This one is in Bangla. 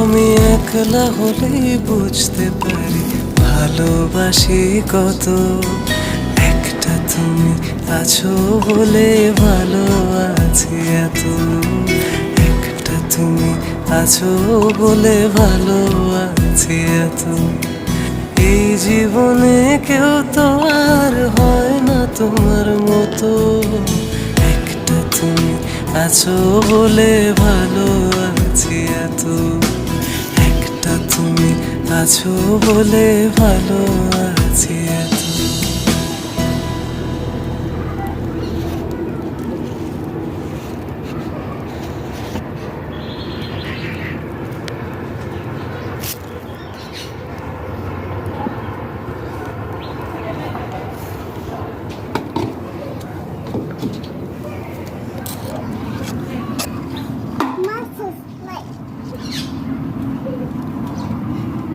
আমি একলা হলেই বুঝতে পারি ভালোবাসি কত। একটা তুমি আছো বলে ভালো আছি এত। একটা তুমি আছো বলে ভালো আছি এত। এই জীবনে কেউ তো আর হয় না তোমার মতো। একটা তুমি আছো বলে ভালো আছি এত। একটা তুমি আছো বলে ভালো আছি এত। Muscles like